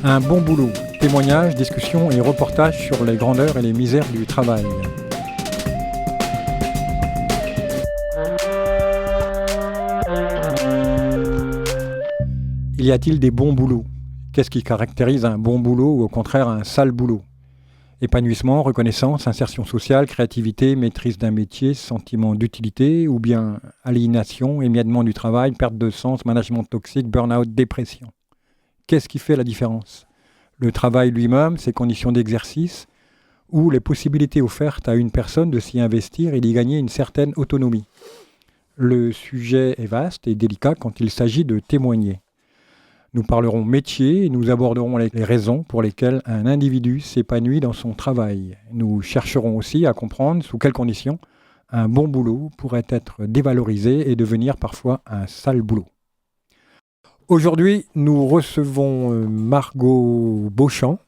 Un bon boulot, témoignages, discussions et reportages sur les grandeurs et les misères du travail. Y a-t-il des bons boulots ? Qu'est-ce qui caractérise un bon boulot ou au contraire un sale boulot ? Épanouissement, reconnaissance, insertion sociale, créativité, maîtrise d'un métier, sentiment d'utilité ou bien aliénation, émiettement du travail, perte de sens, management toxique, burn-out, dépression. Qu'est-ce qui fait la différence ? Le travail lui-même, ses conditions d'exercice ou les possibilités offertes à une personne de s'y investir et d'y gagner une certaine autonomie. Le sujet est vaste et délicat quand il s'agit de témoigner. Nous parlerons métier et nous aborderons les raisons pour lesquelles un individu s'épanouit dans son travail. Nous chercherons aussi à comprendre sous quelles conditions un bon boulot pourrait être dévalorisé et devenir parfois un sale boulot. Aujourd'hui, nous recevons Margot Beauchamp.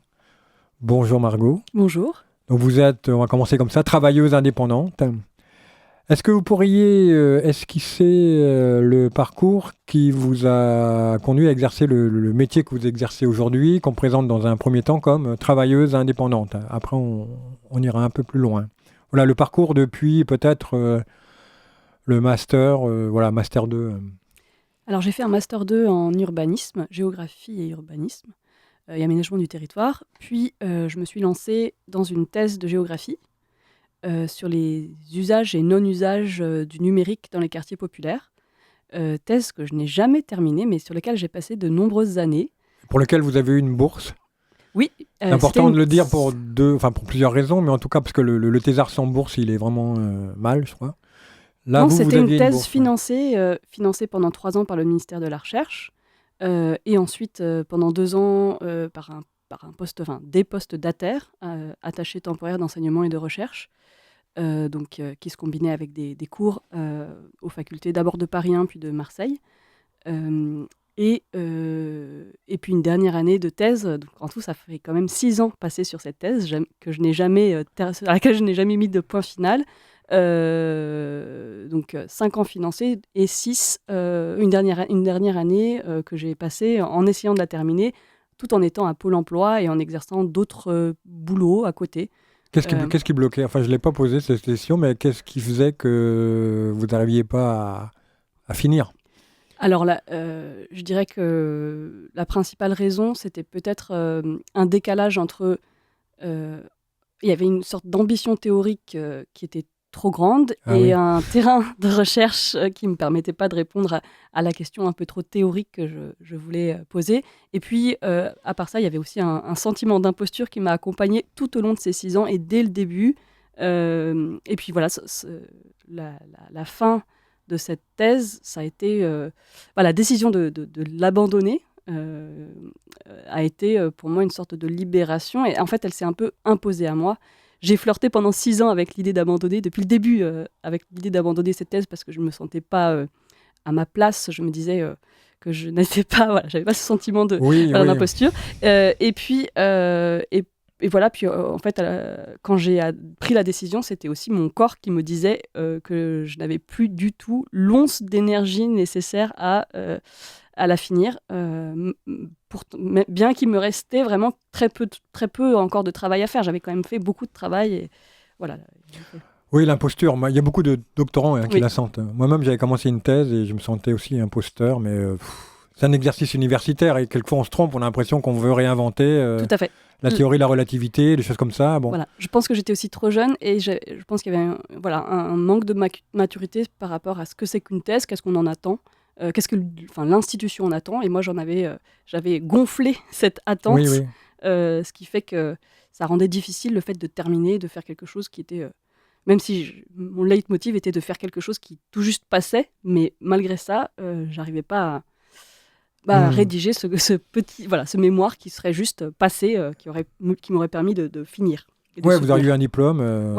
Bonjour Margot. Bonjour. Donc vous êtes, on va commencer comme ça, travailleuse indépendante. Est-ce que vous pourriez esquisser le parcours qui vous a conduit à exercer le métier que vous exercez aujourd'hui, qu'on présente dans un premier temps comme travailleuse indépendante. Après, on ira un peu plus loin. Voilà le parcours depuis peut-être le master, master 2. Alors j'ai fait un master 2 en urbanisme, géographie et urbanisme et aménagement du territoire. Puis je me suis lancée dans une thèse de géographie sur les usages et non-usages du numérique dans les quartiers populaires. Thèse que je n'ai jamais terminée, mais sur laquelle j'ai passé de nombreuses années. Pour laquelle vous avez eu une bourse ? Oui. C'est important de le dire pour plusieurs raisons, mais en tout cas parce que le thésard sans bourse, il est vraiment mal, je crois. Là, non, c'était une thèse bourse, financée pendant 3 ans par le ministère de la Recherche, et ensuite pendant 2 ans par un poste, des postes d'ATER, attachés temporaires d'enseignement et de recherche, qui se combinaient avec des cours aux facultés d'abord de Paris 1 puis de Marseille, et puis une dernière année de thèse. Donc en tout, ça fait quand même 6 ans passés sur cette thèse à laquelle je n'ai jamais mis de point final. 5 ans financés et 6, une dernière année que j'ai passée en essayant de la terminer, tout en étant à Pôle emploi et en exerçant d'autres boulots à côté. Qu'est-ce qui bloquait ? Enfin, je ne l'ai pas posé cette question, mais qu'est-ce qui faisait que vous n'arriviez pas à finir ? Alors là, je dirais que la principale raison, c'était peut-être un décalage entre... il y avait une sorte d'ambition théorique qui était trop grande un terrain de recherche qui ne me permettait pas de répondre à la question un peu trop théorique que je voulais poser. Et puis, à part ça, il y avait aussi un sentiment d'imposture qui m'a accompagnée tout au long de ces 6 ans et dès le début. Et puis voilà, la fin de cette thèse, ça a été... la décision de l'abandonner a été pour moi une sorte de libération. Et en fait, elle s'est un peu imposée à moi. J'ai flirté pendant 6 ans avec l'idée d'abandonner, depuis le début, avec l'idée d'abandonner cette thèse parce que je ne me sentais pas à ma place. Je me disais que je n'étais pas... j'avais pas ce sentiment d'imposture. Et puis... Et voilà, puis en fait, quand j'ai pris la décision, c'était aussi mon corps qui me disait que je n'avais plus du tout l'once d'énergie nécessaire à la finir, bien qu'il me restait vraiment très peu encore de travail à faire. J'avais quand même fait beaucoup de travail et voilà. Oui, l'imposture. Il y a beaucoup de doctorants qui la sentent. Moi-même, j'avais commencé une thèse et je me sentais aussi imposteur, mais c'est un exercice universitaire et quelquefois on se trompe, on a l'impression qu'on veut réinventer. Tout à fait. La théorie de la relativité, des choses comme ça. Bon. Voilà. Je pense que j'étais aussi trop jeune et je pense qu'il y avait un manque de maturité par rapport à ce que c'est qu'une thèse, qu'est-ce qu'on en attend, qu'est-ce que l'institution en attend. Et moi, j'avais gonflé cette attente, ce qui fait que ça rendait difficile le fait de terminer, de faire quelque chose qui était... même si mon leitmotiv était de faire quelque chose qui tout juste passait, mais malgré ça, j'arrivais pas à rédiger ce mémoire qui serait juste passé, qui m'aurait permis de finir. Oui, vous auriez eu un diplôme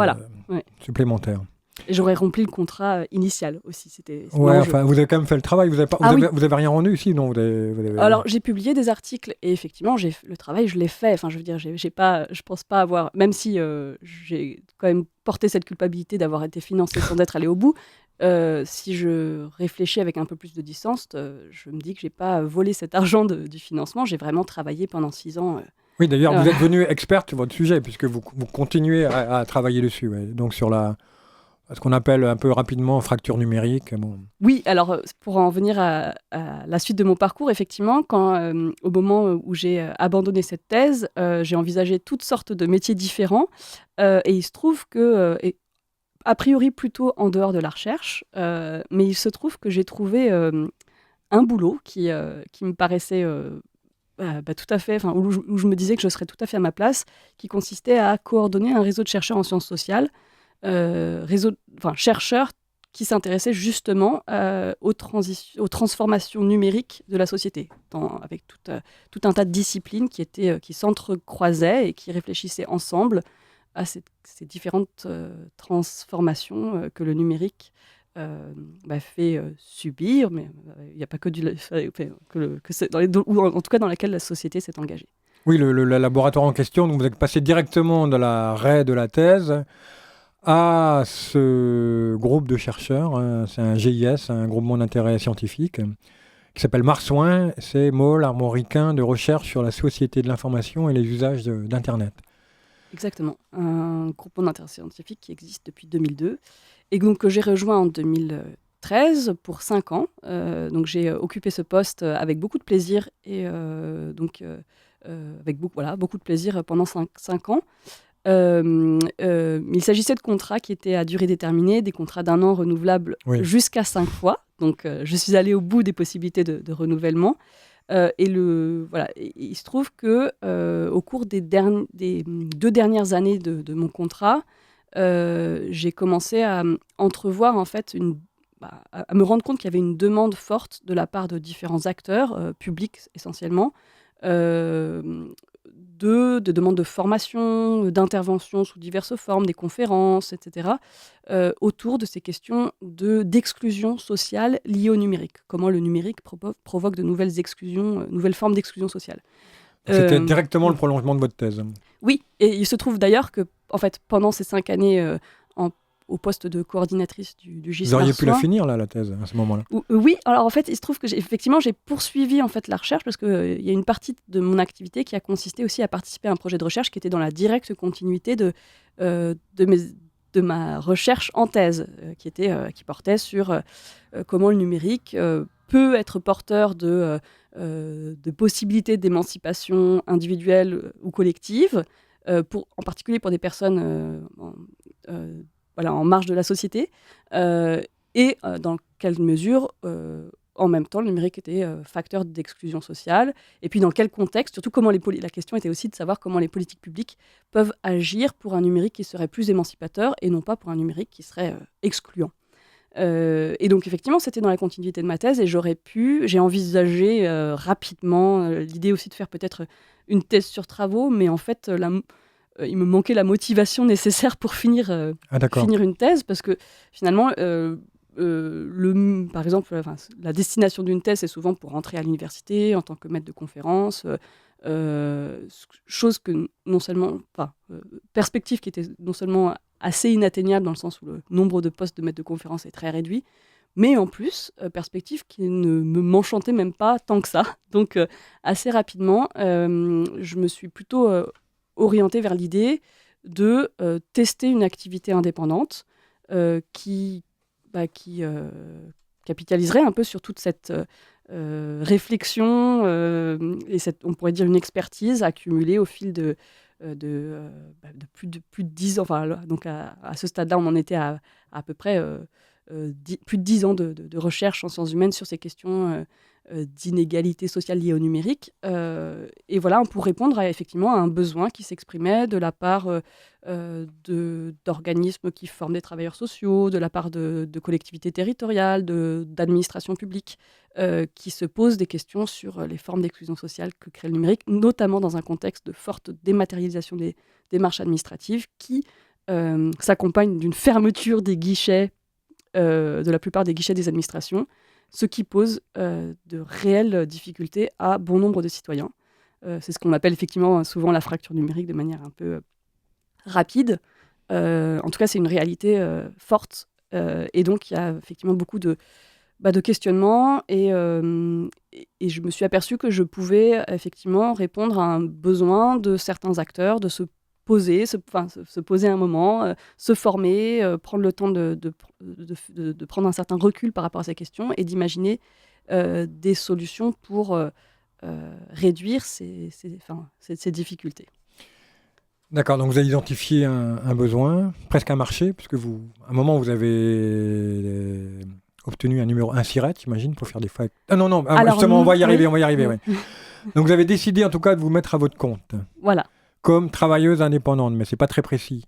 supplémentaire. Et j'aurais rempli le contrat initial aussi. Vous avez quand même fait le travail. Vous avez rien rendu ici, non ? Alors, j'ai publié des articles et effectivement, le travail, je l'ai fait. Enfin, je veux dire, je pense pas avoir... Même si j'ai quand même porté cette culpabilité d'avoir été financée sans être allée au bout, si je réfléchis avec un peu plus de distance, je me dis que j'ai pas volé cet argent du financement. J'ai vraiment travaillé pendant 6 ans. Oui, d'ailleurs, Euh, vous êtes devenue experte sur votre sujet, puisque vous continuez à travailler dessus. Ouais. Donc, sur ce qu'on appelle un peu rapidement fracture numérique. Bon. Oui, alors pour en venir à la suite de mon parcours, effectivement, au moment où j'ai abandonné cette thèse, j'ai envisagé toutes sortes de métiers différents. Et il se trouve que, a priori plutôt en dehors de la recherche, mais il se trouve que j'ai trouvé un boulot qui me paraissait tout à fait, où je me disais que je serais tout à fait à ma place, qui consistait à coordonner un réseau de chercheurs en sciences sociales, chercheurs qui s'intéressaient justement aux transformations numériques de la société, avec tout un tas de disciplines qui s'entrecroisaient et qui réfléchissaient ensemble à ces différentes transformations que le numérique fait subir, mais il n'y a pas que ou en tout cas dans laquelle la société s'est engagée. Oui, le laboratoire en question, donc vous êtes passé directement de la raie de la thèse à ce groupe de chercheurs. Hein, c'est un GIS, un groupement d'intérêt scientifique, qui s'appelle Marsouin. C'est Môle armoricain de recherche sur la société de l'information et les usages d'Internet. Exactement, un groupement d'intérêt scientifique qui existe depuis 2002 et donc que j'ai rejoint en 2013 pour 5 ans. Donc j'ai occupé ce poste avec beaucoup de plaisir et avec beaucoup de plaisir pendant 5 ans. Il s'agissait de contrats qui étaient à durée déterminée, des contrats d'1 an renouvelables jusqu'à 5 fois. Donc je suis allée au bout des possibilités de renouvellement. Il se trouve que au cours des 2 dernières années de mon contrat, j'ai commencé à entrevoir en fait à me rendre compte qu'il y avait une demande forte de la part de différents acteurs publics essentiellement, de demandes de formation, d'intervention sous diverses formes, des conférences, etc., autour de ces questions d'exclusion sociale liées au numérique. Comment le numérique provoque de nouvelles exclusions, nouvelles formes d'exclusion sociale. C'était directement le prolongement de votre thèse. Oui, et il se trouve d'ailleurs que, en fait, pendant ces 5 années au poste de coordinatrice du GIS Vous auriez pu la Marsouin, finir, là, la thèse, à ce moment-là. Oui, alors en fait, il se trouve que effectivement, j'ai poursuivi en fait la recherche parce qu'il y a une partie de mon activité qui a consisté aussi à participer à un projet de recherche qui était dans la directe continuité de ma recherche en thèse, qui portait sur comment le numérique peut être porteur de possibilités d'émancipation individuelle ou collective, en particulier pour des personnes en marge de la société, dans quelle mesure, en même temps, le numérique était facteur d'exclusion sociale, et puis dans quel contexte, surtout la question était aussi de savoir comment les politiques publiques peuvent agir pour un numérique qui serait plus émancipateur et non pas pour un numérique qui serait excluant. Et donc effectivement, c'était dans la continuité de ma thèse et j'ai envisagé rapidement l'idée aussi de faire peut-être une thèse sur travaux, mais en fait, il me manquait la motivation nécessaire pour finir une thèse, parce que finalement, par exemple, la destination d'une thèse, c'est souvent pour entrer à l'université en tant que maître de conférence, chose que perspective qui était non seulement assez inatteignable dans le sens où le nombre de postes de maître de conférence est très réduit, mais en plus, perspective qui ne m'enchantait même pas tant que ça. Donc, assez rapidement, je me suis plutôt orientée vers l'idée de tester une activité indépendante qui capitaliserait un peu sur toute cette réflexion et on pourrait dire une expertise accumulée au fil de plus de 10 ans. Donc à ce stade-là, on en était à peu près plus de 10 ans de recherche en sciences humaines sur ces questions d'inégalité sociale liée au numérique. Et voilà, pour répondre effectivement à un besoin qui s'exprimait de la part d'organismes qui forment des travailleurs sociaux, de la part de collectivités territoriales, d'administrations publiques, qui se posent des questions sur les formes d'exclusion sociale que crée le numérique, notamment dans un contexte de forte dématérialisation des démarches administratives qui s'accompagne d'une fermeture des guichets, de la plupart des guichets des administrations, ce qui pose de réelles difficultés à bon nombre de citoyens. C'est ce qu'on appelle effectivement souvent la fracture numérique de manière un peu rapide. En tout cas, c'est une réalité forte Et donc, il y a effectivement beaucoup de questionnements et je me suis aperçue que je pouvais effectivement répondre à un besoin de certains acteurs de se poser, se poser un moment, se former, prendre le temps de prendre un certain recul par rapport à ces questions et d'imaginer des solutions pour réduire ces difficultés. D'accord, donc vous avez identifié un besoin, presque un marché, puisque à un moment, vous avez obtenu un SIRET, j'imagine, pour faire des facs. Ah non, non, Alors, justement, on va y arriver, oui. on va y arriver. Ouais. Donc vous avez décidé, en tout cas, de vous mettre à votre compte, Voilà. comme travailleuse indépendante, mais c'est pas très précis.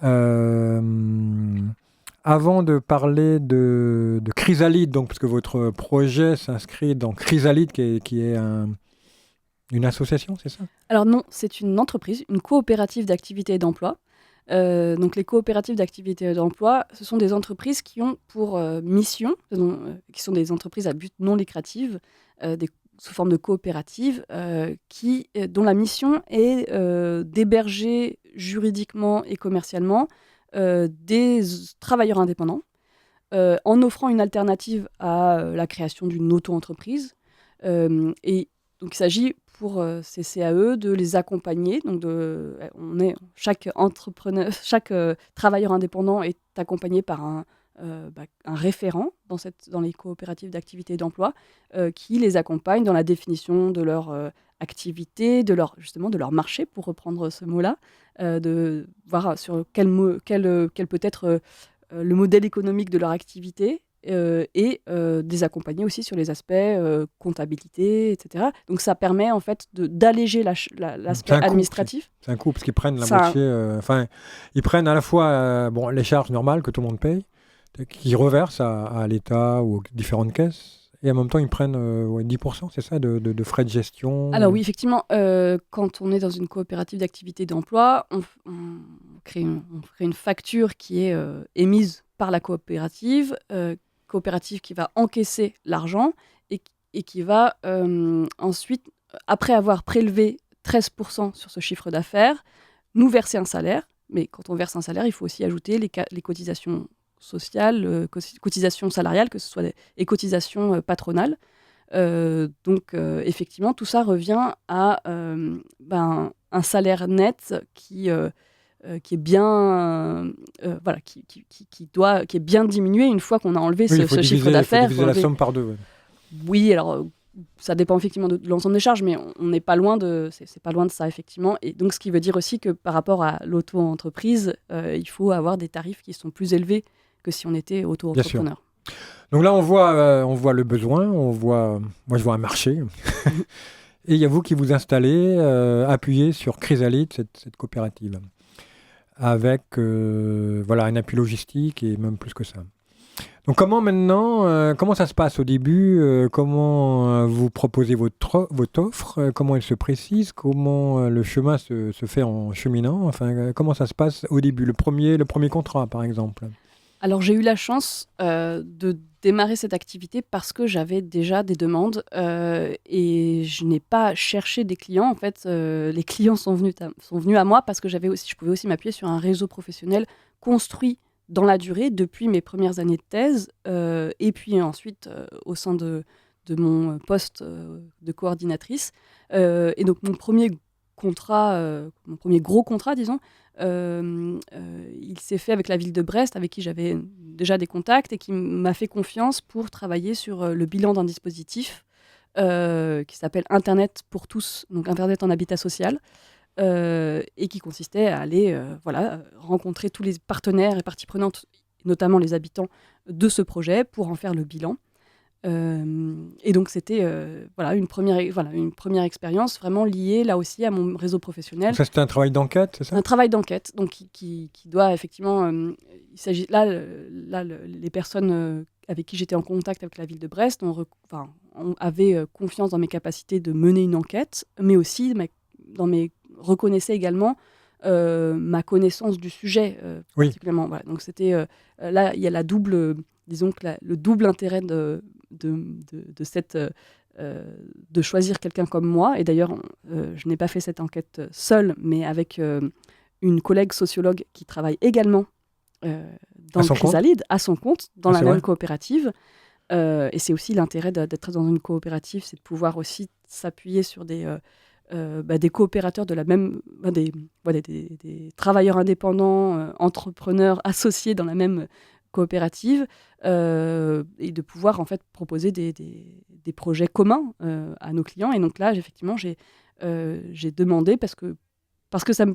Avant de parler de Chrysalide, donc, parce que votre projet s'inscrit dans Chrysalide, qui est une association, c'est ça? Alors non, c'est une entreprise, une coopérative d'activité et d'emploi. Donc les coopératives d'activité et d'emploi, ce sont des entreprises qui ont pour mission, qui sont des entreprises à but non lucratif, sous forme de coopératives, dont la mission est d'héberger juridiquement et commercialement des travailleurs indépendants, en offrant une alternative à la création d'une auto-entreprise. Et donc il s'agit pour ces CAE de les accompagner. Donc chaque entrepreneur, chaque travailleur indépendant est accompagné par un référent dans les coopératives d'activité et d'emploi qui les accompagne dans la définition de leur activité, justement de leur marché, pour reprendre ce mot-là, de voir sur quel peut être le modèle économique de leur activité et des accompagner aussi sur les aspects comptabilité, etc. Donc ça permet en fait d'alléger l'aspect administratif. C'est un coût, parce qu'ils prennent la moitié. Ils prennent à la fois les charges normales que tout le monde paye, qu'ils reversent à l'État ou aux différentes caisses, et en même temps ils prennent 10%, c'est ça, de frais de gestion. Alors oui, effectivement, quand on est dans une coopérative d'activité d'emploi, on crée une facture qui est émise par la coopérative qui va encaisser l'argent et qui va ensuite, après avoir prélevé 13% sur ce chiffre d'affaires, nous verser un salaire. Mais quand on verse un salaire, il faut aussi ajouter les cotisations sociales, cotisations salariales, que ce soit les cotisations patronales. Donc, effectivement, tout ça revient à un salaire net qui est bien, qui est bien diminué une fois qu'on a enlevé ce chiffre d'affaires. Il faut diviser la somme par deux. Ouais. Oui, alors ça dépend effectivement de l'ensemble des charges, mais on n'est pas loin c'est pas loin de ça effectivement. Et donc, ce qui veut dire aussi que par rapport à l'auto-entreprise, il faut avoir des tarifs qui sont plus élevés que si on était auto-entrepreneur. Donc là, on voit le besoin, moi je vois un marché. Et il y a vous qui vous installez, appuyez sur Chrysalide, cette coopérative, avec un appui logistique et même plus que ça. Donc comment ça se passe au début? Comment vous proposez votre offre? Comment elle se précise? Comment le chemin se fait en cheminant? Enfin, comment ça se passe au début? Le premier contrat, par exemple. Alors, j'ai eu la chance de démarrer cette activité parce que j'avais déjà des demandes et je n'ai pas cherché des clients. En fait, les clients sont venus à moi parce que je pouvais aussi m'appuyer sur un réseau professionnel construit dans la durée depuis mes premières années de thèse et puis ensuite au sein de mon poste de coordinatrice. Et donc, mon premier gros contrat, disons, il s'est fait avec la ville de Brest, avec qui j'avais déjà des contacts et qui m'a fait confiance pour travailler sur le bilan d'un dispositif qui s'appelle Internet pour tous, donc Internet en habitat social, et qui consistait à aller rencontrer tous les partenaires et parties prenantes, notamment les habitants de ce projet, pour en faire le bilan. Et donc c'était une première expérience vraiment liée là aussi à mon réseau professionnel. Donc ça, c'était un travail d'enquête, c'est ça? Un travail d'enquête, donc qui doit effectivement, il s'agit les personnes avec qui j'étais en contact avec la ville de Brest avaient confiance dans mes capacités de mener une enquête, mais aussi reconnaissaient également ma connaissance du sujet particulièrement. Voilà. Donc c'était là, il y a le double intérêt de choisir quelqu'un comme moi. Et d'ailleurs, je n'ai pas fait cette enquête seule, mais avec une collègue sociologue qui travaille également dans À le son compte ? Chrysalide, à son compte, dans la c'est même vrai ? coopérative. Et c'est aussi l'intérêt d'être dans une coopérative, c'est de pouvoir aussi s'appuyer sur des coopérateurs de la même, des travailleurs indépendants, entrepreneurs associés dans la même coopérative, et de pouvoir en fait proposer des projets communs à nos clients. Et donc là, effectivement, j'ai demandé parce que ça me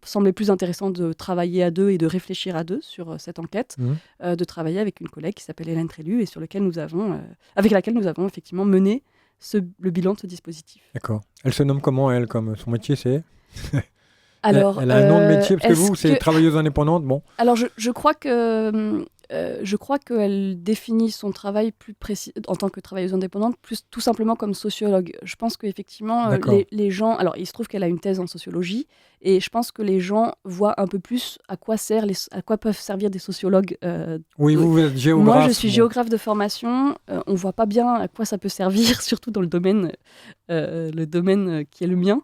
semblait plus intéressant de travailler à deux et de réfléchir à deux sur cette enquête, de travailler avec une collègue qui s'appelle Hélène Trélu et avec laquelle nous avons effectivement mené le bilan de ce dispositif. D'accord. Elle se nomme comment, elle, comme son métier, c'est ? Alors, Elle a un nom de métier, parce que vous, c'est que... travailleuse indépendante, bon. Alors, je crois qu'elle définit son travail plus précis en tant que travailleuse indépendante, plus tout simplement comme sociologue. Je pense qu'effectivement, les gens... Alors, il se trouve qu'elle a une thèse en sociologie, et je pense que les gens voient un peu plus à quoi peuvent servir des sociologues. Oui, vous êtes géographe. Moi, je suis géographe de formation. On ne voit pas bien à quoi ça peut servir, surtout dans le domaine qui est le mien.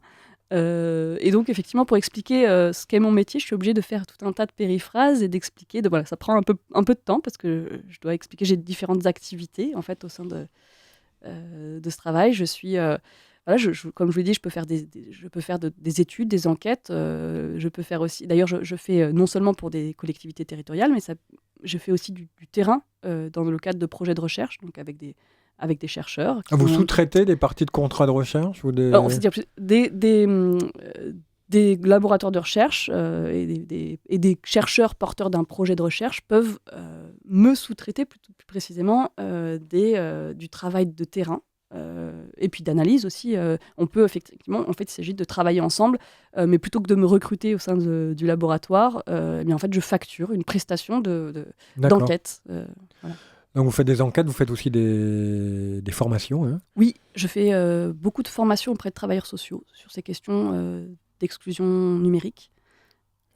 Et donc, effectivement, pour expliquer ce qu'est mon métier, je suis obligée de faire tout un tas de périphrases et d'expliquer. Voilà, ça prend un peu de temps parce que je dois expliquer. J'ai différentes activités en fait au sein de ce travail. Je suis, comme je vous l'ai dit, je peux faire des études, des enquêtes. Je peux faire aussi. D'ailleurs, je fais non seulement pour des collectivités territoriales, mais je fais aussi du terrain dans le cadre de projets de recherche, donc avec des chercheurs. Vous sous-traitez des parties de contrats de recherche ou des... C'est-à-dire des laboratoires de recherche et des chercheurs porteurs d'un projet de recherche peuvent me sous-traiter plus précisément du travail de terrain et puis d'analyse aussi. On peut effectivement, en fait, il s'agit de travailler ensemble, mais plutôt que de me recruter au sein du laboratoire, en fait, je facture une prestation d'enquête. Voilà. Donc vous faites des enquêtes, vous faites aussi des formations, hein ? Oui, je fais beaucoup de formations auprès de travailleurs sociaux sur ces questions d'exclusion numérique.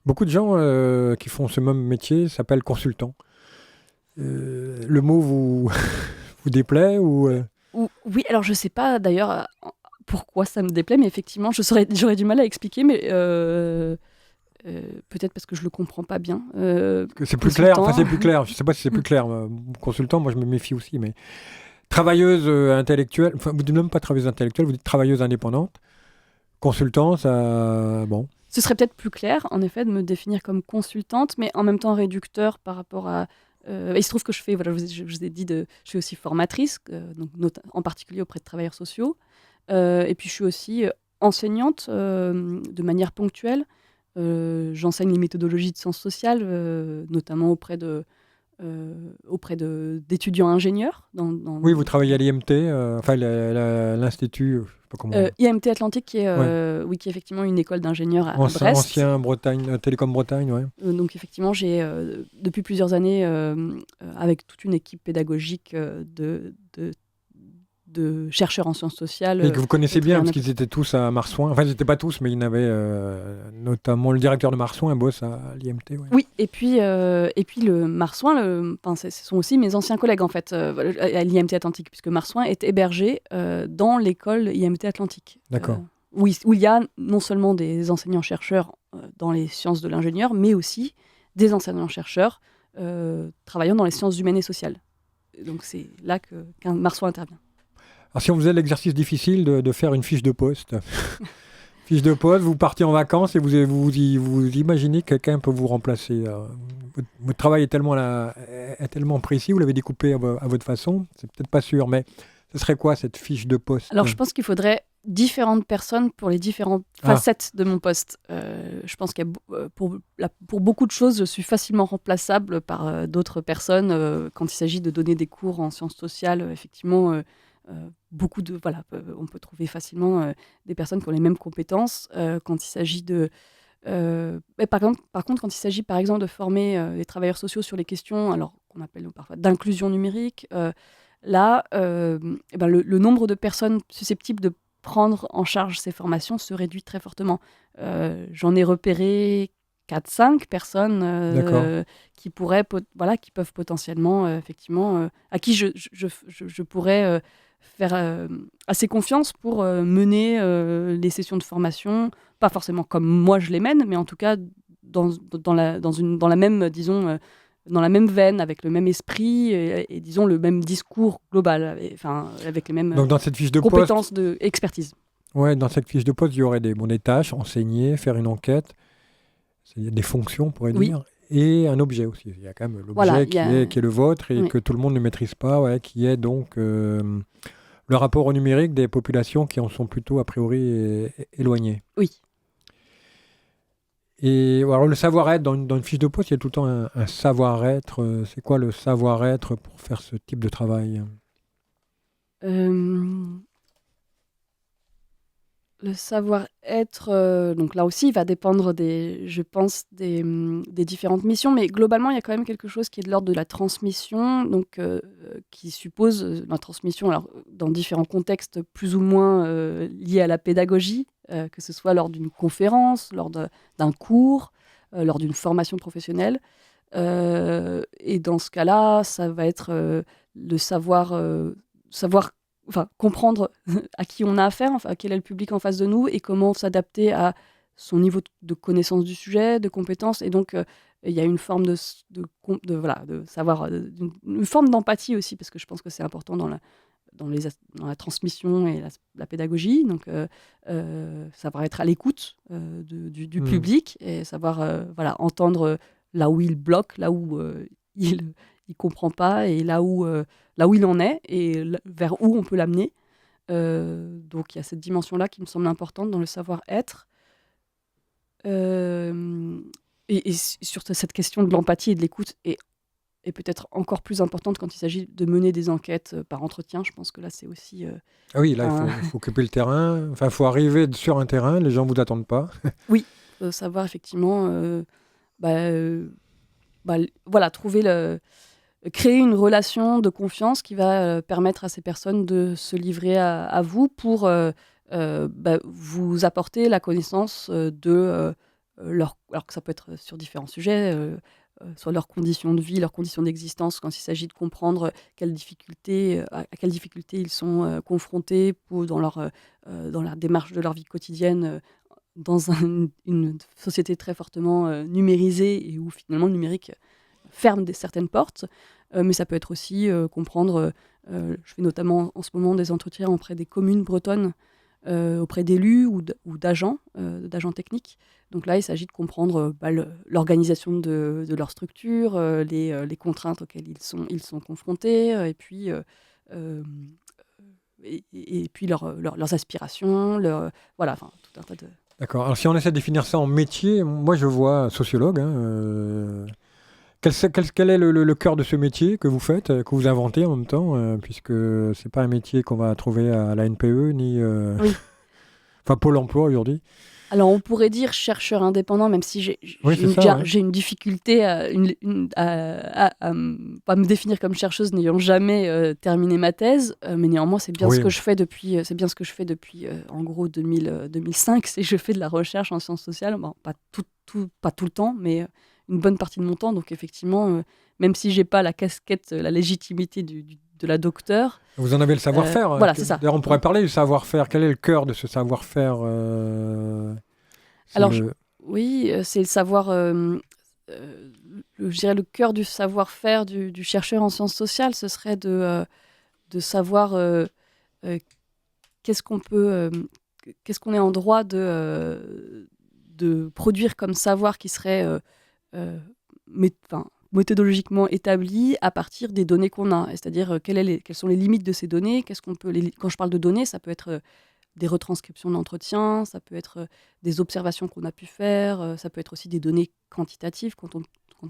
Beaucoup de gens qui font ce même métier s'appellent consultants. Le mot vous déplaît ou Oui, alors je ne sais pas d'ailleurs pourquoi ça me déplaît, mais effectivement, j'aurais du mal à expliquer, mais peut-être parce que je ne le comprends pas bien. C'est plus clair, enfin c'est plus clair, je ne sais pas si c'est plus clair. Consultant, moi je me méfie aussi, mais travailleuse intellectuelle, enfin vous dites même pas travailleuse intellectuelle, vous dites travailleuse indépendante. Consultant, ça... Bon. Ce serait peut-être plus clair, en effet, de me définir comme consultante, mais en même temps réducteur par rapport à... il se trouve que je vous ai dit, je suis aussi formatrice, en particulier auprès de travailleurs sociaux. Et puis je suis aussi enseignante de manière ponctuelle. J'enseigne les méthodologies de sciences sociales, notamment auprès d'étudiants ingénieurs. Oui, vous travaillez à l'IMT, enfin l'Institut, je sais pas comment... IMT Atlantique, qui est effectivement une école d'ingénieurs à Brest. Ancien Télécom Bretagne, oui. Donc effectivement, j'ai depuis plusieurs années, avec toute une équipe pédagogique de chercheurs en sciences sociales. Et que vous connaissez bien, parce qu'ils étaient tous à Marsouin. Enfin, ils n'étaient pas tous, mais il y en avait notamment le directeur de Marsouin, un boss à l'IMT. Ouais. Oui, et puis le Marsouin, ce sont aussi mes anciens collègues, en fait, à l'IMT Atlantique, puisque Marsouin est hébergé dans l'école IMT Atlantique. D'accord. Où il y a non seulement des enseignants-chercheurs dans les sciences de l'ingénieur, mais aussi des enseignants-chercheurs travaillant dans les sciences humaines et sociales. Donc c'est là qu'un Marsouin intervient. Alors si on faisait l'exercice difficile de faire une fiche de poste, vous partez en vacances et vous imaginez que quelqu'un peut vous remplacer. Votre travail est tellement précis, vous l'avez découpé à votre façon, c'est peut-être pas sûr, mais ce serait quoi cette fiche de poste ? Alors je pense qu'il faudrait différentes personnes pour les différentes facettes de mon poste. Je pense qu'il y a, pour beaucoup de choses, je suis facilement remplaçable par d'autres personnes. Quand il s'agit de donner des cours en sciences sociales, effectivement... on peut trouver facilement des personnes qui ont les mêmes compétences. Quand il s'agit par contre, quand il s'agit par exemple de former les travailleurs sociaux sur les questions, alors qu'on appelle parfois d'inclusion numérique, le nombre de personnes susceptibles de prendre en charge ces formations se réduit très fortement. J'en ai repéré 4-5 personnes qui peuvent potentiellement, effectivement, à qui je pourrais faire assez confiance pour mener les sessions de formation, pas forcément comme moi je les mène, mais en tout cas dans la même, disons, dans la même veine, avec le même esprit et disons le même discours global, avec les mêmes Donc dans cette fiche de compétences d'expertise. Ouais, dans cette fiche de poste, il y aurait des tâches, enseigner, faire une enquête, il y a des fonctions, on pourrait dire, et un objet aussi. Il y a quand même l'objet qui est le vôtre et que tout le monde ne maîtrise pas, qui est donc le rapport au numérique des populations qui en sont plutôt a priori éloignées. Oui. Et alors le savoir-être, dans une fiche de poste, il y a tout le temps un savoir-être. C'est quoi le savoir-être pour faire ce type de travail ? Le savoir-être, donc là aussi, il va dépendre je pense, des différentes missions, mais globalement, il y a quand même quelque chose qui est de l'ordre de la transmission, donc qui suppose la transmission, alors dans différents contextes plus ou moins liés à la pédagogie, que ce soit lors d'une conférence, lors d'un cours, lors d'une formation professionnelle. Et dans ce cas-là, ça va être le savoir comprendre à qui on a affaire, quel est le public en face de nous et comment s'adapter à son niveau de connaissance du sujet, de compétences. Et donc, il y a une forme de savoir, une forme d'empathie aussi, parce que je pense que c'est important dans la transmission et la pédagogie. Donc, savoir être à l'écoute du public et savoir entendre là où il bloque, là où il comprend pas et là où il en est et vers où on peut l'amener. Donc il y a cette dimension-là qui me semble importante dans le savoir-être. Et sur cette question de l'empathie et de l'écoute est peut-être encore plus importante quand il s'agit de mener des enquêtes par entretien. Je pense que là, c'est aussi... Ah oui, là, il faut occuper le terrain. Enfin, il faut arriver sur un terrain, les gens ne vous attendent pas. Oui, savoir effectivement... créer une relation de confiance qui va permettre à ces personnes de se livrer à vous pour vous apporter la connaissance de leur... Alors que ça peut être sur différents sujets, soit leurs conditions de vie, leurs conditions d'existence, quand il s'agit de comprendre à quelles difficultés ils sont confrontés dans la démarche de leur vie quotidienne dans une société très fortement numérisée et où finalement le numérique ferme certaines portes, mais ça peut être aussi comprendre, je fais notamment en ce moment des entretiens auprès des communes bretonnes, auprès d'élus ou d'agents techniques. Donc là, il s'agit de comprendre l'organisation de leur structure, les contraintes auxquelles ils sont confrontés, et puis leurs aspirations, tout un tas de... D'accord. Alors si on essaie de définir ça en métier, moi je vois sociologue. Quel est le cœur de ce métier que vous faites, que vous inventez en même temps, puisque c'est pas un métier qu'on va trouver à la NPE ni Pôle emploi aujourd'hui. Alors on pourrait dire chercheur indépendant, même si j'ai une difficulté à pas me définir comme chercheuse n'ayant jamais terminé ma thèse, mais néanmoins c'est bien ce que je fais depuis en gros 2005, c'est que je fais de la recherche en sciences sociales, pas tout le temps, mais une bonne partie de mon temps. Donc effectivement, même si j'ai pas la casquette, la légitimité de la docteure. Vous en avez le savoir-faire. Voilà, c'est ça. D'ailleurs, on pourrait parler du savoir-faire. Quel est le cœur de ce savoir-faire Alors, oui, c'est le savoir... je dirais le cœur du savoir-faire du chercheur en sciences sociales, ce serait de savoir qu'est-ce qu'on est en droit de produire comme savoir qui serait méthodologiquement établi à partir des données qu'on a. C'est-à-dire quelles sont les limites de ces données, quand je parle de données, ça peut être des retranscriptions d'entretien, ça peut être des observations qu'on a pu faire, ça peut être aussi des données quantitatives quand on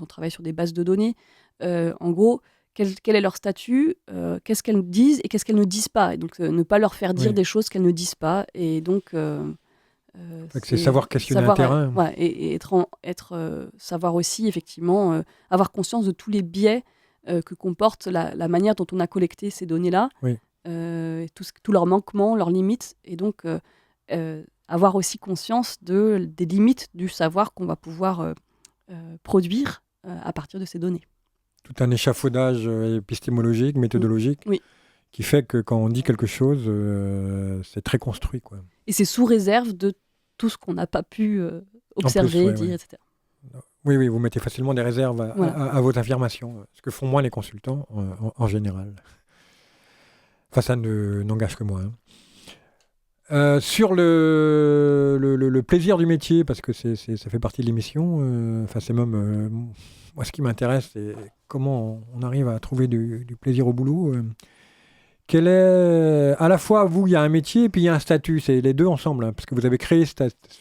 travaille sur des bases de données. En gros, quel est leur statut, qu'est-ce qu'elles disent et qu'est-ce qu'elles ne disent pas. Et donc, ne pas leur faire dire des choses qu'elles ne disent pas. Et donc, c'est savoir questionner un terrain. Et savoir aussi, effectivement, avoir conscience de tous les biais que comporte la manière dont on a collecté ces données-là. Oui. Tous leurs manquements, leurs limites, et donc avoir aussi conscience des limites du savoir qu'on va pouvoir produire à partir de ces données. Tout un échafaudage épistémologique, méthodologique, qui fait que quand on dit quelque chose, c'est très construit, quoi. Et c'est sous réserve de tout ce qu'on n'a pas pu observer, dire, etc. Oui, oui, vous mettez facilement des réserves Voilà. à vos affirmations, ce que font moins les consultants en général. Enfin, ça n'engage que moi. Hein. Sur le plaisir du métier, parce que ça fait partie de l'émission, enfin, c'est même. Moi, ce qui m'intéresse, c'est comment on arrive à trouver du plaisir au boulot. Quel est. À la fois, vous, il y a un métier et puis il y a un statut. C'est les deux ensemble, hein, parce que vous avez créé ce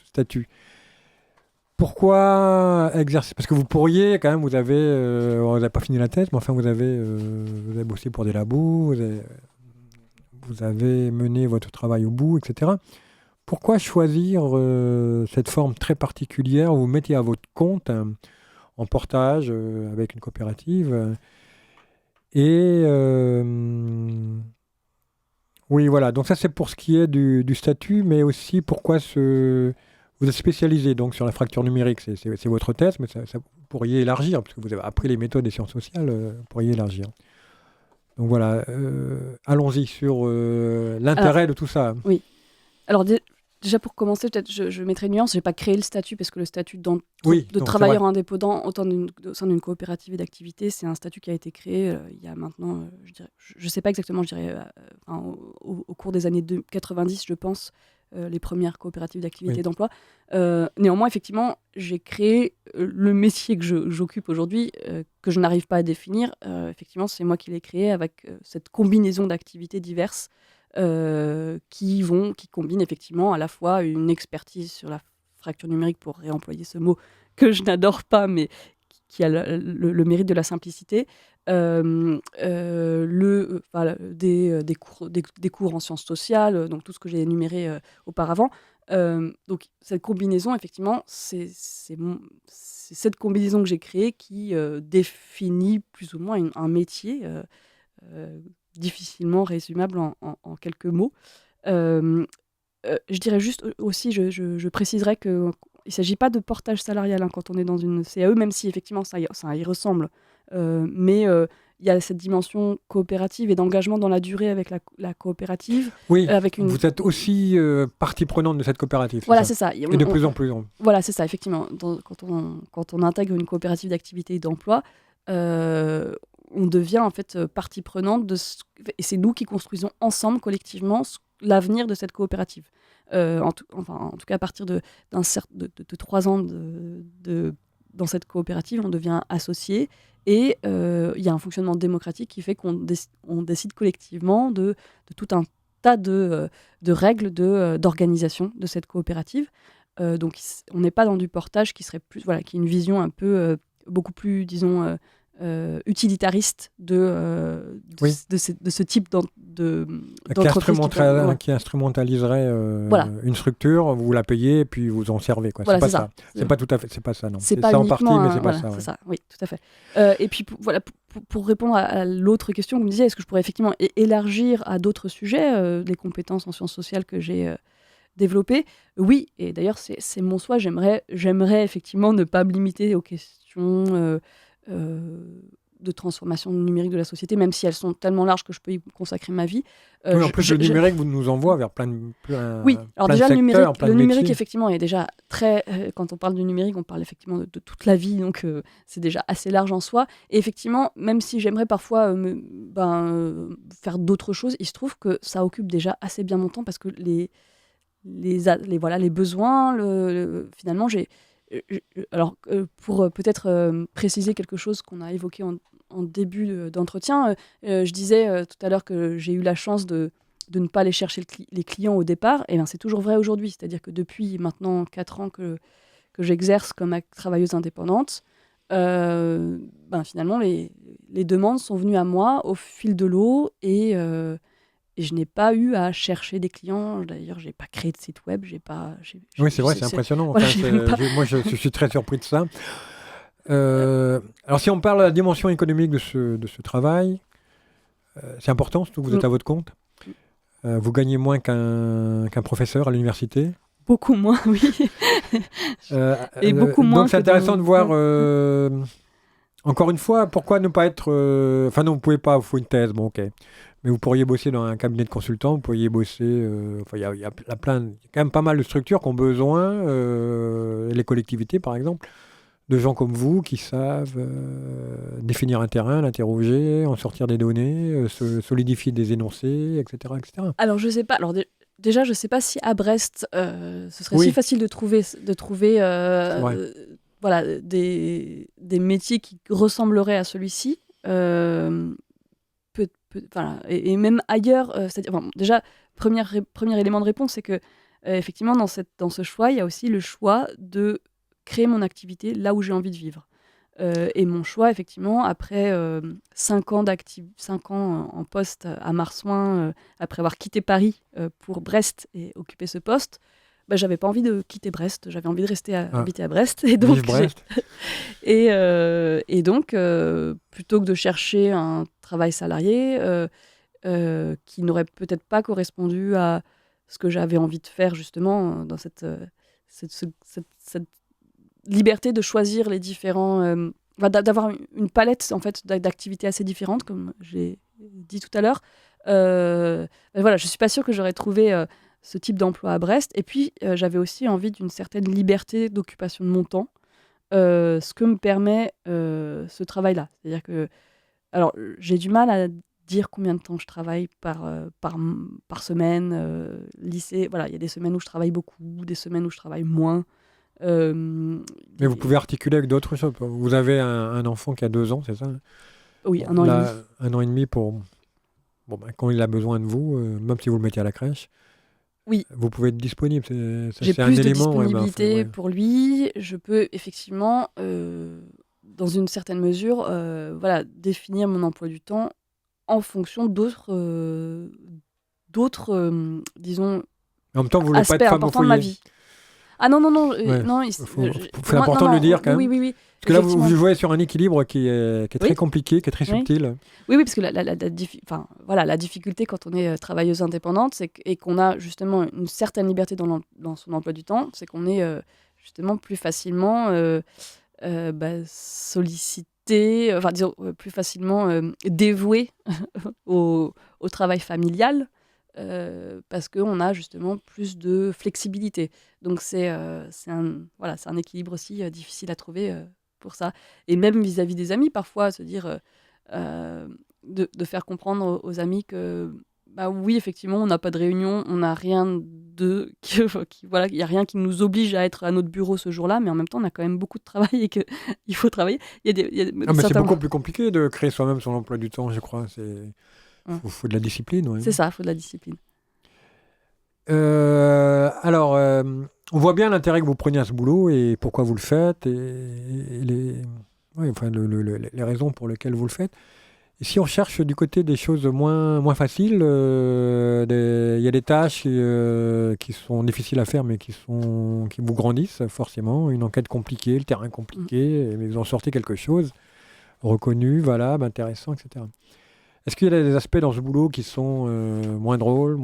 statut. Pourquoi exercer? Parce que vous pourriez, quand même, vous n'avez pas fini la thèse, mais enfin, vous avez bossé pour des labos, vous avez mené votre travail au bout, etc. Pourquoi choisir cette forme très particulière où vous mettez à votre compte en portage avec une coopérative oui, voilà. Donc ça, c'est pour ce qui est du statut, mais aussi pourquoi vous êtes spécialisé donc sur la fracture numérique. C'est votre thèse, mais ça, vous pourriez élargir, parce que vous avez appris les méthodes des sciences sociales, vous pourriez élargir. Donc voilà, allons-y sur l'intérêt de tout ça. Oui. Alors déjà pour commencer, peut-être je mettrai une nuance. Je n'ai pas créé le statut parce que le statut de travailleur indépendant au sein d'une coopérative d'activité, c'est un statut qui a été créé il y a maintenant, je ne sais pas exactement, je dirais au cours des années 90, je pense, les premières coopératives d'activité d'emploi. Néanmoins, effectivement, j'ai créé le métier que j'occupe aujourd'hui, que je n'arrive pas à définir. Effectivement, c'est moi qui l'ai créé avec cette combinaison d'activités diverses qui combinent effectivement à la fois une expertise sur la fracture numérique, pour réemployer ce mot que je n'adore pas, mais qui a le mérite de la simplicité, des cours en sciences sociales, donc tout ce que j'ai énuméré auparavant. Donc cette combinaison, effectivement, c'est cette combinaison que j'ai créée qui définit plus ou moins un métier difficilement résumable en quelques mots. Je dirais juste aussi, je préciserais qu'il ne s'agit pas de portage salarial quand on est dans une CAE, même si effectivement ça y ressemble. Mais il y a cette dimension coopérative et d'engagement dans la durée avec la coopérative. Oui, vous êtes aussi partie prenante de cette coopérative. Voilà, c'est ça. Et de plus en plus. Voilà, c'est ça, effectivement. Quand on intègre une coopérative d'activité et d'emploi, on devient en fait partie prenante et c'est nous qui construisons ensemble, collectivement, l'avenir de cette coopérative. En tout cas, à partir de 3 ans dans cette coopérative, on devient associé et il y a un fonctionnement démocratique qui fait qu'on décide collectivement de tout un tas de règles d'organisation de cette coopérative. Donc on n'est pas dans du portage qui serait plus, qui est une vision un peu beaucoup plus, disons, utilitariste de ce type d'entreprise qui instrumentaliserait une structure, vous la payez et puis vous en servez, quoi. Voilà, c'est pas ça. C'est pas tout à fait, c'est pas ça, non. C'est ça pas en partie, mais c'est pas ça. C'est ça, oui, tout à fait. Et puis pour répondre à l'autre question, vous me disiez, est-ce que je pourrais effectivement élargir à d'autres sujets les compétences en sciences sociales que j'ai développées? Oui, et d'ailleurs c'est mon souhait. J'aimerais effectivement ne pas me limiter aux questions de transformation numérique de la société, même si elles sont tellement larges que je peux y consacrer ma vie. En plus, le numérique vous nous envoie vers plein de oui, alors déjà, secteurs, le numérique, effectivement, est déjà très... quand on parle du numérique, on parle effectivement de toute la vie, donc c'est déjà assez large en soi. Et effectivement, même si j'aimerais parfois faire d'autres choses, il se trouve que ça occupe déjà assez bien mon temps, parce que les besoins, finalement, alors, pour peut-être préciser quelque chose qu'on a évoqué en début d'entretien, je disais tout à l'heure que j'ai eu la chance de ne pas aller chercher les clients au départ. Et bien, c'est toujours vrai aujourd'hui. C'est-à-dire que depuis maintenant 4 ans que j'exerce comme travailleuse indépendante, finalement, les demandes sont venues à moi au fil de l'eau et je n'ai pas eu à chercher des clients. D'ailleurs, je n'ai pas créé de site web. Oui, c'est vrai, c'est impressionnant. Moi, je suis très surpris de ça. Alors, si on parle de la dimension économique de ce travail, c'est important, surtout que vous êtes à votre compte. Vous gagnez moins qu'un professeur à l'université. Beaucoup moins, oui. Et beaucoup moins. Donc, c'est intéressant de voir... encore une fois, pourquoi ne pas être... Enfin, non, vous ne pouvez pas, il faut une thèse, bon, ok. Mais vous pourriez bosser dans un cabinet de consultants, vous pourriez bosser... il y a quand même pas mal de structures qui ont besoin, les collectivités par exemple, de gens comme vous qui savent définir un terrain, l'interroger, en sortir des données, solidifier des énoncés, etc., etc. Alors, je sais pas. Alors, déjà, je sais pas si à Brest, ce serait si Oui, facile de trouver c'est vrai. voilà, des métiers qui ressembleraient à celui-ci. Voilà, et même ailleurs. C'est-à-dire, enfin, déjà, premier élément de réponse, c'est que effectivement, dans ce choix, il y a aussi le choix de créer mon activité là où j'ai envie de vivre. Et mon choix, effectivement, après 5 ans en poste à Marsouin, après avoir quitté Paris pour Brest et occuper ce poste, bah, j'avais pas envie de quitter Brest, j'avais envie de rester Ah, habiter à Brest. Et vive donc, Brest. plutôt que de chercher un travail salarié qui n'aurait peut-être pas correspondu à ce que j'avais envie de faire, justement, dans cette liberté de choisir les différents, d'avoir une palette en fait d'activités assez différentes, comme j'ai dit tout à l'heure. Voilà, je suis pas sûre que j'aurais trouvé ce type d'emploi à Brest. Et puis j'avais aussi envie d'une certaine liberté d'occupation de mon temps, ce que me permet ce travail-là. C'est-à-dire que, alors, j'ai du mal à dire combien de temps je travaille par semaine. Lycée, voilà, il y a des semaines où je travaille beaucoup, des semaines où je travaille moins. Euh, Mais vous pouvez et- articuler avec d'autres choses. Vous avez un enfant qui a 2 ans, c'est ça? oui, Bon, 1 an et demi. là, 1 an et demi pour... Bon, ben, quand il a besoin de vous, même si vous le mettez à la crèche, Oui, vous pouvez être disponible. j'ai C'est un plus de élément. Ouais, ben, enfin, disponibilité ouais. pour lui. Je peux effectivement, dans une certaine mesure, voilà, définir mon emploi du temps en fonction d'autres, disons, En même temps, vous voulez pas aspects être femme au importants de ma foyer. vie. Ah non, non, non, Ouais, non, c'est moi, non, important de le non, dire quand oui, oui, même. oui, oui, Parce que là, vous effectivement. jouez sur un équilibre qui est très Oui, compliqué, qui est très oui. subtil. Oui, oui, parce que enfin, voilà, la difficulté quand on est travailleuse indépendante, et qu'on a justement une certaine liberté dans son emploi du temps, c'est qu'on est justement plus facilement sollicité, enfin disons plus facilement dévoué au travail familial, parce qu'on a justement plus de flexibilité. Donc voilà, c'est un équilibre aussi difficile à trouver pour ça. Et même vis-à-vis des amis, parfois, se dire, euh, de faire comprendre aux amis que, bah oui, effectivement, on n'a pas de réunion, on n'a rien voilà, il n'y a rien qui nous oblige à être à notre bureau ce jour-là, mais en même temps, on a quand même beaucoup de travail et qu'il faut travailler. Il y a Ah, mais c'est certains... beaucoup plus compliqué de créer soi-même son emploi du temps, je crois. Ouais. Faut de la discipline, ouais. C'est ça, il faut de la discipline. Alors, on voit bien l'intérêt que vous prenez à ce boulot et pourquoi vous le faites et ouais, enfin, les raisons pour lesquelles vous le faites. Et si on cherche du côté des choses moins faciles, il y a des tâches qui sont difficiles à faire mais qui vous grandissent forcément. Une enquête compliquée, le terrain Mm. compliqué, mais vous en sortez quelque chose reconnu, valable, intéressant, etc. Est-ce qu'il y a des aspects dans ce boulot qui sont moins drôles,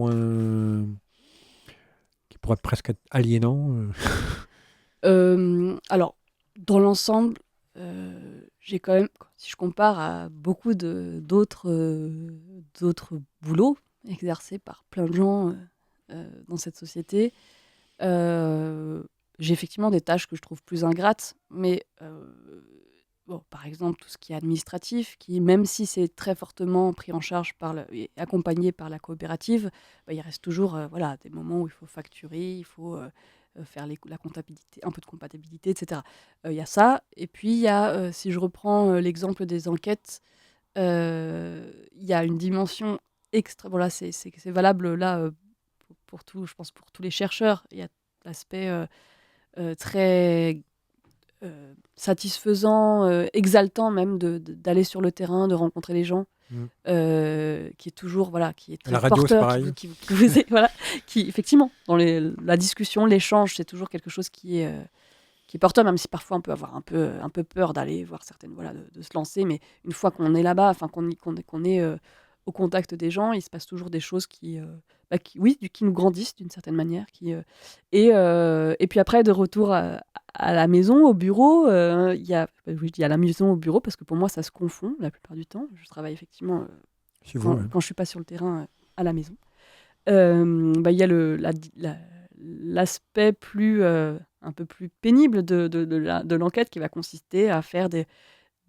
qui pourraient presque être aliénants Alors, dans l'ensemble, j'ai quand même, si je compare à beaucoup d'autres boulots exercés par plein de gens dans cette société, euh, j'ai effectivement des tâches que je trouve plus ingrates, mais bon, par exemple, tout ce qui est administratif, qui, même si c'est très fortement pris en charge et accompagné par la coopérative, bah, il reste toujours voilà, des moments où il faut facturer, il faut faire la comptabilité, un peu de comptabilité, etc. Il y a ça. Et puis, il y a, si je reprends l'exemple des enquêtes, il y a une dimension extra. Voilà, c'est valable là pour tout, je pense, pour tous les chercheurs. Il y a l'aspect très satisfaisant, exaltant même d'aller sur le terrain, de rencontrer les gens, Mm. qui est toujours, voilà, qui est À la très radio, c'est porteur, pareil. qui vous est, voilà, qui effectivement, dans la discussion, l'échange, c'est toujours quelque chose qui est porteur, même si parfois on peut avoir un peu peur d'aller voir certaines, voilà, de se lancer, mais une fois qu'on est là-bas, enfin qu'on est au contact des gens, il se passe toujours des choses oui, qui nous grandissent d'une certaine manière, et puis après de retour à la maison, au bureau, oui, il y a la maison au bureau parce que pour moi ça se confond la plupart du temps. Je travaille effectivement Chez vous, ouais. quand je suis pas sur le terrain à la maison. Il y a l'aspect plus un peu plus pénible de l'enquête, qui va consister à faire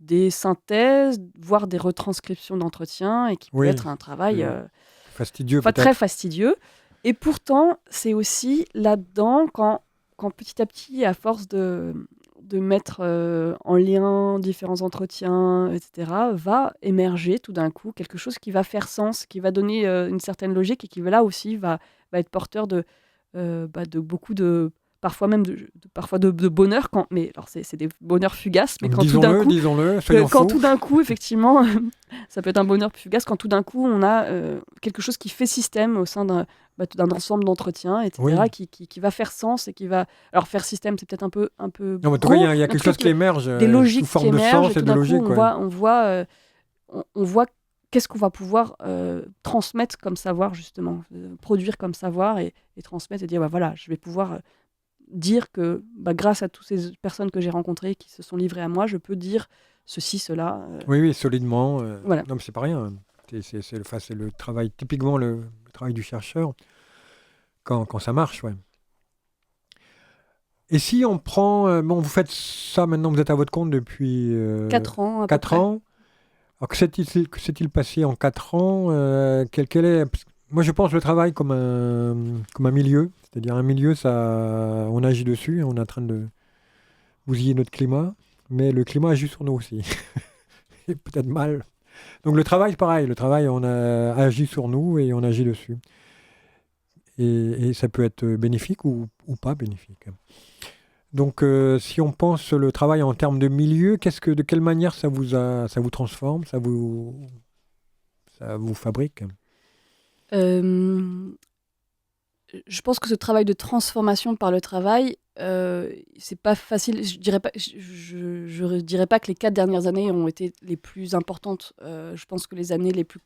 des synthèses, voire des retranscriptions d'entretien, et qui peut être un travail fastidieux, très fastidieux. Et pourtant, c'est aussi là-dedans, quand petit à petit, à force de mettre en lien différents entretiens, etc., va émerger tout d'un coup quelque chose qui va faire sens, qui va donner une certaine logique, et qui là aussi va être porteur de beaucoup de... Parfois même de bonheur, mais alors c'est des bonheurs fugaces, mais quand tout d'un coup, effectivement, ça peut être un bonheur fugace quand tout d'un coup on a quelque chose qui fait système au sein d'un ensemble d'entretiens, etc., qui va faire sens, et qui va... Alors faire système, c'est peut-être un peu non, mais en tout cas, il y a quelque chose qui émerge, des logiques sous forme de sens et de logique. On voit qu'est-ce qu'on va pouvoir transmettre comme savoir, justement, produire comme savoir, et transmettre, et dire voilà, je vais pouvoir dire que grâce à toutes ces personnes que j'ai rencontrées qui se sont livrées à moi, je peux dire ceci, cela. Oui, solidement. Voilà. Non, mais c'est pas rien. C'est le travail, typiquement le travail du chercheur, quand ça marche, ouais. Et si on prend... vous faites ça maintenant, vous êtes à votre compte depuis... 4 ans, à peu 4 près. ans. Alors, que s'est-il passé en 4 ans quel est... Moi, je pense le travail comme un milieu. C'est-à-dire un milieu, on agit dessus, on est en train de bousiller notre climat, mais le climat agit sur nous aussi. Et peut-être mal. Donc le travail, pareil. Le travail, on agit sur nous et on agit dessus. Et ça peut être bénéfique ou pas bénéfique. Donc si on pense le travail en termes de milieu, de quelle manière ça vous transforme, ça vous fabrique? Je pense que ce travail de transformation par le travail, c'est pas facile. Je dirais pas que les 4 dernières années ont été les plus importantes. Je pense que les années les plus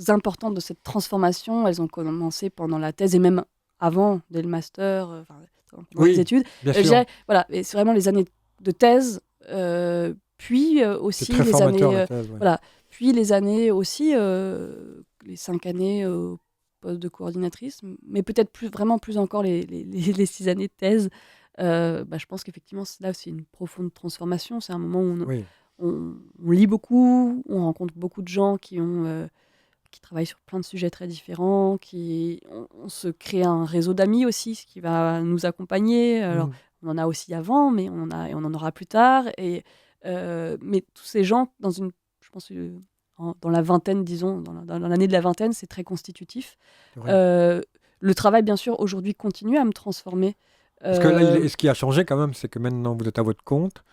importantes de cette transformation, elles ont commencé pendant la thèse, et même avant, dès le master, pendant les études. Bien sûr. Voilà, et c'est vraiment les années de thèse, puis aussi c'est très les formateur, années, la thèse, ouais. voilà, puis les années aussi, les 5 années au poste de coordinatrice, mais peut-être vraiment plus encore les 6 années de thèse. Je pense qu'effectivement, là, c'est une profonde transformation. C'est un moment où on lit beaucoup, on rencontre beaucoup de gens qui travaillent sur plein de sujets très différents, on se crée un réseau d'amis aussi, ce qui va nous accompagner. Alors, on en a aussi avant, mais on en aura plus tard. Mais tous ces gens, je pense, dans la vingtaine, disons, dans l'année de la vingtaine, c'est très constitutif. Le travail, bien sûr, aujourd'hui, continue à me transformer. Parce que là, ce qui a changé quand même, c'est que maintenant, vous êtes à votre compte,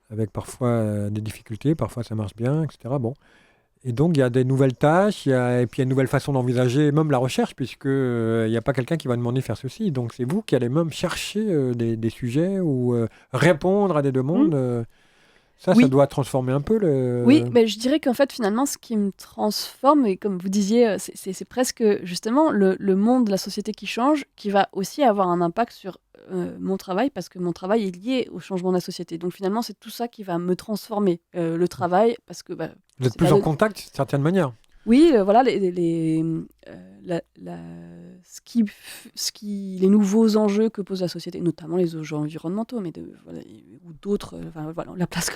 avec parfois des difficultés, parfois ça marche bien, etc. Bon. Et donc, il y a des nouvelles tâches, et puis il y a une nouvelle façon d'envisager même la recherche, puisque il n'y a pas quelqu'un qui va demander de faire ceci. Donc, c'est vous qui allez même chercher des sujets ou répondre à des demandes. Ça doit transformer un peu le... Oui, mais je dirais qu'en fait, finalement, ce qui me transforme, et comme vous disiez, c'est presque justement le monde, la société qui change, qui va aussi avoir un impact sur mon travail, parce que mon travail est lié au changement de la société. Donc finalement, c'est tout ça qui va me transformer, le travail, parce que... vous êtes plus en contact, d'une certaine manière. Oui, voilà, les nouveaux enjeux que pose la société, notamment les enjeux environnementaux, mais ou d'autres, la place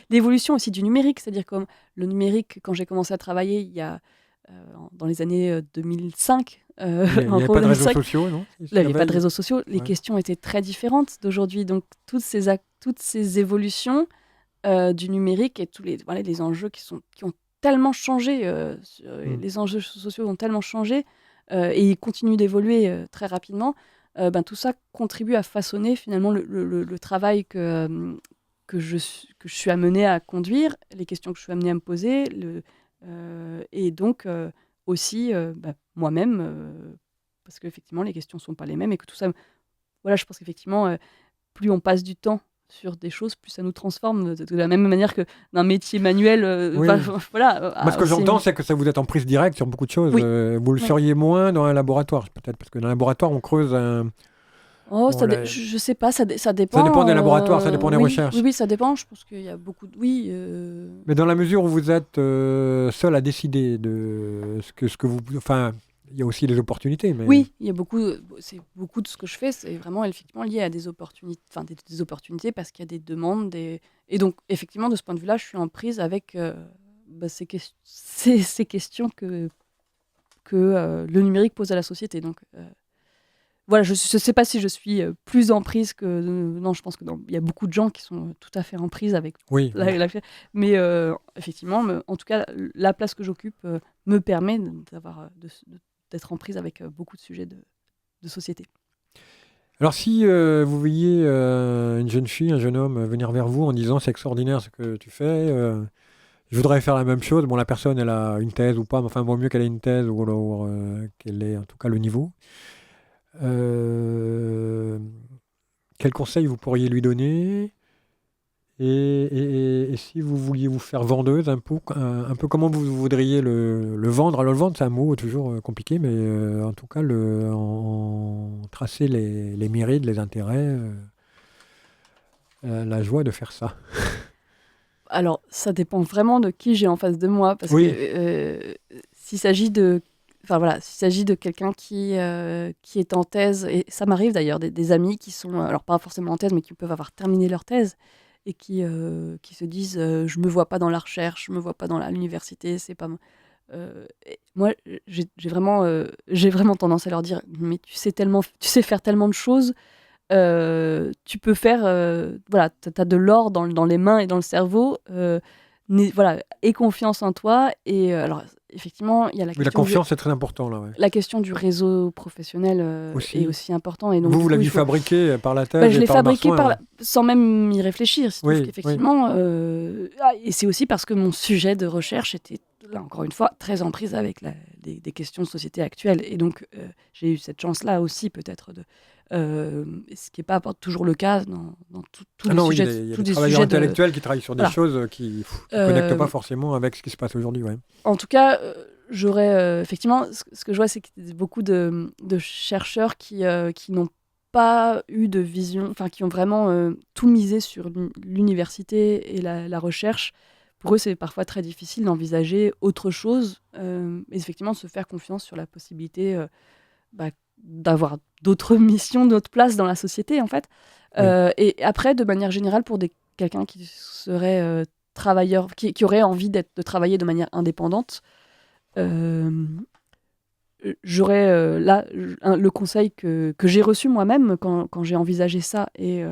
l'évolution aussi du numérique, c'est-à-dire comme le numérique, quand j'ai commencé à travailler il y a dans les années 2005, il n'y avait pas de réseaux sociaux, non? Il n'y avait pas de réseaux sociaux, les questions étaient très différentes d'aujourd'hui, donc toutes ces évolutions du numérique et tous les enjeux qui ont tellement changé, les enjeux sociaux ont tellement changé, et ils continuent d'évoluer très rapidement. Tout ça contribue à façonner finalement le travail que je suis amenée à conduire, les questions que je suis amenée à me poser, et donc aussi moi-même, parce qu'effectivement les questions ne sont pas les mêmes, et que tout ça, voilà, je pense qu'effectivement plus on passe du temps sur des choses, plus ça nous transforme, de la même manière que d'un métier manuel. Voilà. Moi, ce que j'entends, c'est que ça vous êtes en prise directe sur beaucoup de choses. Oui. Vous le seriez moins dans un laboratoire, peut-être, parce que dans un laboratoire, on creuse un... je sais pas, ça dépend. Ça dépend des laboratoires, ça dépend des recherches. Oui, ça dépend. Je pense qu'il y a beaucoup de... Oui. Mais dans la mesure où vous êtes seul à décider de ce que vous... Enfin, il y a aussi des opportunités. Mais... Oui, il y a beaucoup de ce que je fais, c'est vraiment effectivement lié à des opportunités, enfin des opportunités parce qu'il y a des demandes. Et donc, effectivement, de ce point de vue-là, je suis en prise avec ces questions que le numérique pose à la société. Donc, voilà, je ne sais pas si je suis plus en prise que... non, je pense que il y a beaucoup de gens qui sont tout à fait en prise avec oui. Mais effectivement, en tout cas, la place que j'occupe me permet d'être en prise avec beaucoup de sujets de société. Alors si vous voyez une jeune fille, un jeune homme venir vers vous en disant « c'est extraordinaire ce que tu fais, je voudrais faire la même chose », bon la personne elle a une thèse ou pas, mais enfin vaut mieux qu'elle ait une thèse ou alors qu'elle ait en tout cas le niveau. Quel conseil vous pourriez lui donner et si vous vouliez vous faire vendeuse un peu comment vous voudriez le vendre. Alors le vendre c'est un mot toujours compliqué, mais en tout cas en tracer les mérites, les intérêts, la joie de faire ça. Alors ça dépend vraiment de qui j'ai en face de moi, parce Oui. que s'il s'agit de quelqu'un qui est en thèse, et ça m'arrive d'ailleurs, des amis qui sont, alors pas forcément en thèse, mais qui peuvent avoir terminé leur thèse, et qui se disent je me vois pas dans la recherche, je me vois pas dans l'université, c'est pas... moi, j'ai vraiment tendance à leur dire mais tu sais faire tellement de choses, tu peux faire... voilà, t'as de l'or dans les mains et dans le cerveau, voilà, aie confiance en toi. Et alors, effectivement, il y a la question... la confiance, c'est très important, là. Ouais. La question du réseau professionnel est aussi important. Et donc, vous l'aviez fabriqué par la thèse je l'ai fabriqué sans même y réfléchir. Oui, qu'effectivement, et c'est aussi parce que mon sujet de recherche était, là, encore une fois, très en prise avec des questions de société actuelles. Et donc, j'ai eu cette chance-là aussi, peut-être, ce qui n'est pas toujours le cas dans tous les sujets. Il y a des travailleurs intellectuels qui travaillent sur des choses qui ne connectent pas forcément avec ce qui se passe aujourd'hui. Ouais. En tout cas, j'aurais effectivement, ce que je vois, c'est qu'il y a beaucoup de chercheurs qui n'ont pas eu de vision, enfin qui ont vraiment tout misé sur l'université et la recherche. Pour eux, c'est parfois très difficile d'envisager autre chose, et effectivement de se faire confiance sur la possibilité d'avoir d'autres missions, d'autres places dans la société, en fait. Oui. Et après, de manière générale, pour quelqu'un qui serait travailleur, qui aurait envie de travailler de manière indépendante, j'aurais là le conseil que j'ai reçu moi-même quand j'ai envisagé ça, et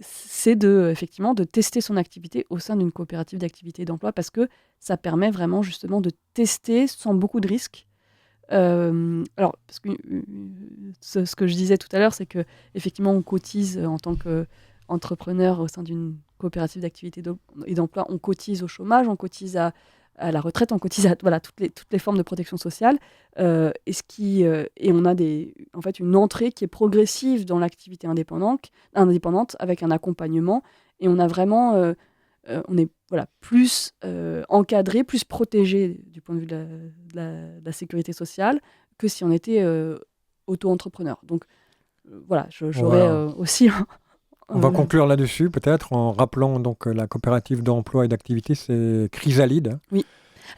c'est effectivement de tester son activité au sein d'une coopérative d'activité et d'emploi, parce que ça permet vraiment justement de tester sans beaucoup de risques. Alors, parce que ce que je disais tout à l'heure, c'est que effectivement, on cotise en tant qu'entrepreneur au sein d'une coopérative d'activité et d'emploi, on cotise au chômage, on cotise à la retraite, on cotise à toutes les formes de protection sociale, et on a en fait une entrée qui est progressive dans l'activité indépendante avec un accompagnement, et on a vraiment on est plus encadré, plus protégé du point de vue de la sécurité sociale que si on était auto-entrepreneur. Donc voilà, j'aurais aussi... On va conclure là-dessus, peut-être, en rappelant donc la coopérative d'emploi et d'activité, c'est Chrysalide. Oui.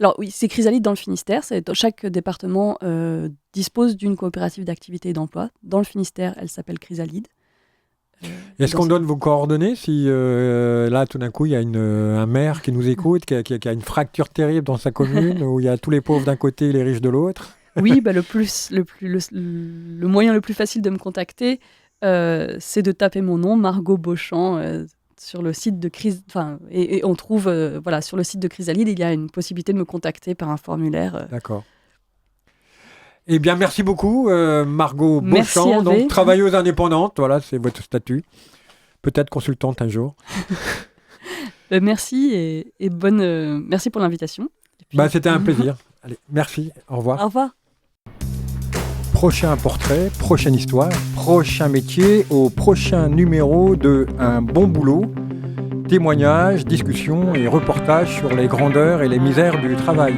Alors oui, c'est Chrysalide dans le Finistère. Chaque département dispose d'une coopérative d'activité et d'emploi. Dans le Finistère, elle s'appelle Chrysalide. Est-ce qu'on donne vos coordonnées si là, tout d'un coup, il y a un maire qui nous écoute, qui a une fracture terrible dans sa commune, où il y a tous les pauvres d'un côté et les riches de l'autre? Oui, le moyen le plus facile de me contacter, c'est de taper mon nom, Margot Beauchamp, sur le site de et on trouve, sur le site de Chrysalide, il y a une possibilité de me contacter par un formulaire. D'accord. Eh bien, merci beaucoup, Margot Beauchamp, donc travailleuse indépendante, voilà, c'est votre statut. Peut-être consultante un jour. Merci et merci pour l'invitation. C'était un plaisir. Allez, merci, au revoir. Au revoir. Prochain portrait, prochaine histoire, prochain métier, au prochain numéro de Un bon boulot. Témoignages, discussions et reportages sur les grandeurs et les misères du travail.